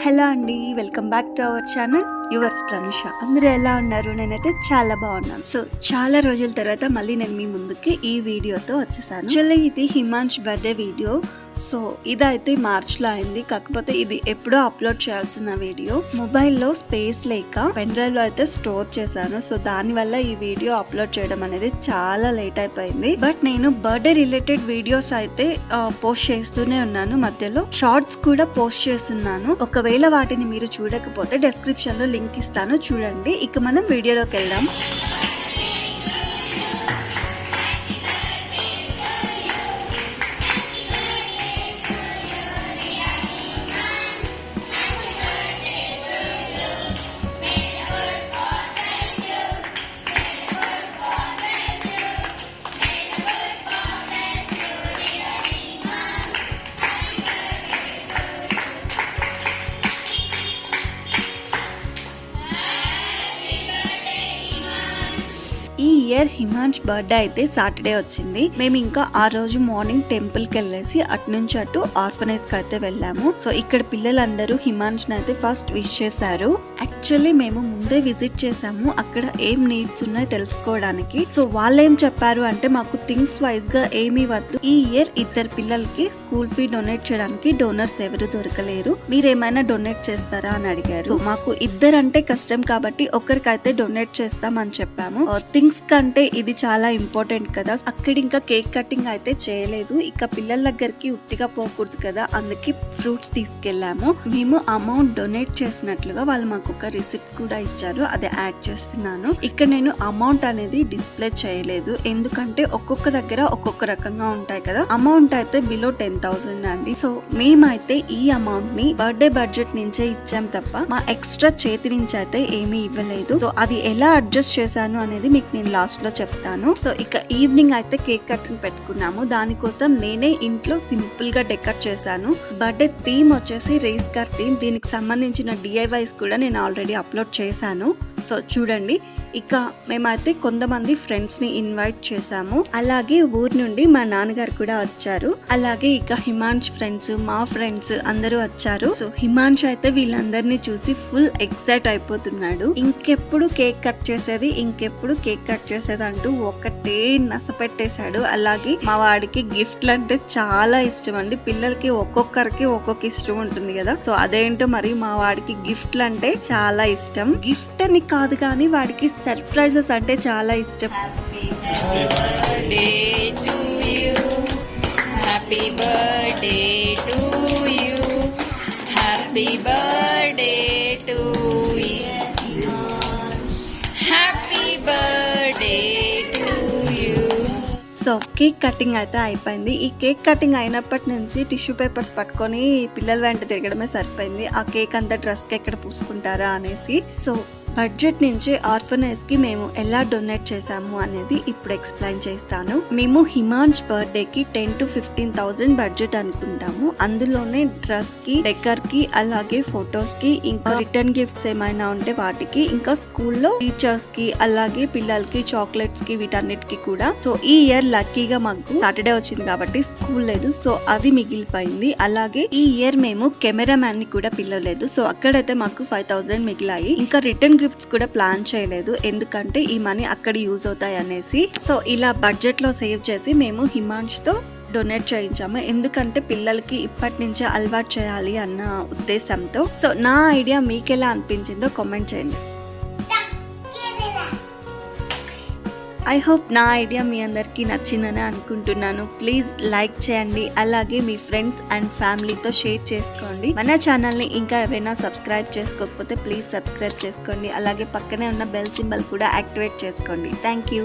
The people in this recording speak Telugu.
హలో అండి, welcome back to our channel yours Pranusha. అందరూ ఎలా ఉన్నారు? నేనైతే చాలా బాగున్నాను. సో చాలా రోజుల తర్వాత మళ్ళీ నేను మీ ముందుకి ఈ వీడియోతో వచ్చేసాను. యాక్చువల్లీ ఇది హిమాంష్ బర్త్డే వీడియో. సో ఇదైతే మార్చ్లో అయింది, కాకపోతే ఇది ఎప్పుడో అప్లోడ్ చేయాల్సిన వీడియో. మొబైల్లో స్పేస్ లేక పెన్ డ్రైవ్ లో అయితే స్టోర్ చేశాను. సో దానివల్ల ఈ వీడియో అప్లోడ్ చేయడం అనేది చాలా లేట్ అయిపోయింది. బట్ నేను బర్త్డే రిలేటెడ్ వీడియోస్ అయితే పోస్ట్ చేస్తూనే ఉన్నాను. మధ్యలో షార్ట్స్ కూడా పోస్ట్ చేస్తున్నాను. ఒకవేళ వాటిని మీరు చూడకపోతే డిస్క్రిప్షన్ లో లింక్ ఇస్తాను, చూడండి. ఇక మనం వీడియోలోకి వెళ్దాం. ఈ ఇయర్ హిమాంష్ బర్త్డే అయితే సాటర్డే వచ్చింది. మేము ఇంకా ఆ రోజు మార్నింగ్ టెంపుల్ కి వెళ్ళేసి అటు నుంచి అటు ఆర్ఫనైజ్ కి అయితే వెళ్ళాము. సో ఇక్కడ పిల్లలందరూ హిమాంష్ ని అయితే ఫస్ట్ విష్ చేశారు. యాక్చువల్లీ మేము ముందే విజిట్ చేసాము అక్కడ ఏం నీడ్స్ ఉన్నాయో తెలుసుకోవడానికి. సో వాళ్ళు ఏం చెప్పారు అంటే, మాకు థింగ్స్ వైజ్ గా ఏమీ వద్దు, ఈ ఇయర్ ఇద్దరు పిల్లలకి స్కూల్ ఫీ డొనేట్ చేయడానికి డోనర్స్ ఎవరు దొరకలేరు, మీరేమైనా డొనేట్ చేస్తారా అని అడిగారు. సో మాకు ఇద్దరు అంటే కష్టం కాబట్టి ఒకరికైతే డొనేట్ చేస్తాం అని చెప్పాము. థింగ్స్ కంటే ఇది చాలా ఇంపార్టెంట్ కదా. అక్కడ ఇంకా కేక్ కటింగ్ అయితే చేయలేదు, ఇక పిల్లల దగ్గరికి ఉట్టిగా పోకూడదు కదా, అందుకే ఫ్రూట్స్ తీసుకెళ్లాము. మేము అమౌంట్ డొనేట్ చేసినట్లుగా వాళ్ళు మాకు ఒక రిసిప్ట్ కూడా ఇచ్చారు, అది యాడ్ చేస్తున్నాను. ఇక్కడ నేను అమౌంట్ అనేది డిస్ప్లే చేయలేదు, ఎందుకంటే ఒక్కొక్క దగ్గర ఒక్కొక్క రకంగా ఉంటాయి కదా. అమౌంట్ అయితే బిలో 10,000 అండి. సో మేమైతే ఈ అమౌంట్ ని బర్త్డే బడ్జెట్ నుంచే ఇచ్చాం తప్ప మా ఎక్స్ట్రా చేతి నుంచి అయితే ఏమీ ఇవ్వలేదు. సో అది ఎలా అడ్జస్ట్ చేశాను అనేది మీకు నేను లాస్ట్ లో చెప్తాను. సో ఇక ఈవినింగ్ అయితే కేక్ కటింగ్ పెట్టుకున్నాము. దానికోసం నేనే ఇంట్లో సింపుల్ గా డెకరేట్ చేశాను. బర్త్డే థీమ్ వచ్చేసి రేస్ కార్ థీమ్. దీనికి సంబంధించిన DIYs కూడా నేను ఆల్రెడీ అప్లోడ్ చేశాను. సో చూడండి, ఇక మేమైతే కొంతమంది ఫ్రెండ్స్ ని ఇన్వైట్ చేసాము. అలాగే ఊరు నుండి మా నాన్నగారు కూడా వచ్చారు. అలాగే ఇక హిమాంష్ ఫ్రెండ్స్, మా ఫ్రెండ్స్ అందరూ వచ్చారు. సో హిమాంష్ అయితే వీళ్ళందరినీ చూసి ఫుల్ ఎక్సైట్ అయిపోతున్నాడు. ఇంకెప్పుడు కేక్ కట్ చేసేది, ఇంకెప్పుడు కేక్ కట్ చేసేది అంటూ ఒకటే నస పెట్టేశాడు. అలాగే మా వాడికి గిఫ్ట్లు అంటే చాలా ఇష్టం అండి. పిల్లలకి ఒక్కొక్కరికి ఒక్కొక్క ఇష్టం ఉంటుంది కదా. సో అదేంటో మరి మా వాడికి గిఫ్ట్లు అంటే చాలా ఇష్టం. గిఫ్ట్ అని కాదు కానీ వాడికి సర్ప్రైజెస్ అంటే చాలా ఇష్టం. సో కేక్ కటింగ్ అయితే అయిపోయింది. ఈ కేక్ కటింగ్ అయినప్పటి నుంచి టిష్యూ పేపర్స్ పట్టుకొని పిల్లల వెంట తిరగడమే సరిపోయింది. ఆ కేక్ అంతా డ్రెస్ కి ఎక్కడ పూసుకుంటారా అనేసి. సో బడ్జెట్ నుంచి ఆర్ఫనైజ్ కి మేము ఎలా డొనేట్ చేసాము అనేది ఇప్పుడు ఎక్స్ప్లెయిన్ చేస్తాను. మేము హిమాంష్ బర్త్డే కి 10,000 to 15,000 బడ్జెట్ అనుకుంటాము. అందులోనే డ్రెస్ కి, డెకర్ కి, అలాగే ఫొటోస్ కి, ఇంకా రిటర్న్ గిఫ్ట్స్ ఏమైనా ఉంటే వాటికి, ఇంకా స్కూల్లో టీచర్స్ కి, అలాగే పిల్లలకి చాక్లెట్స్ కి, వీటన్నిటికి కూడా. సో ఈ ఇయర్ లక్కీగా మాకు సాటర్డే వచ్చింది కాబట్టి స్కూల్ లేదు, సో అది మిగిలిపోయింది. అలాగే ఈ ఇయర్ మేము కెమెరా మ్యాన్ ని కూడా పిలవలేదు, సో అక్కడైతే మాకు 5,000 మిగిలాయి. ఇంకా రిటర్న్ గిఫ్ట్స్ కూడా ప్లాన్ చేయలేదు, ఎందుకంటే ఈ మనీ అక్కడ యూజ్ అవుతాయి అనేసి. సో ఇలా బడ్జెట్ లో సేవ్ చేసి మేము హిమాంష్ తో డొనేట్ చేయించాము, ఎందుకంటే పిల్లలకి ఇప్పటి నుంచే అలవాటు చేయాలి అన్న ఉద్దేశంతో. సో నా ఐడియా మీకు ఎలా అనిపించిందో కామెంట్ చేయండి. ఐ హోప్ నా ఐడియా మీ అందరికీ నచ్చిందని అనుకుంటున్నాను. ప్లీజ్ లైక్ చేయండి, అలాగే మీ ఫ్రెండ్స్ అండ్ ఫ్యామిలీతో షేర్ చేసుకోండి. మన ఛానల్ని ఇంకా ఎవరైనా సబ్స్క్రైబ్ చేసుకోకపోతే ప్లీజ్ సబ్స్క్రైబ్ చేసుకోండి. అలాగే పక్కనే ఉన్న బెల్ సింబల్ కూడా యాక్టివేట్ చేసుకోండి. Thank you.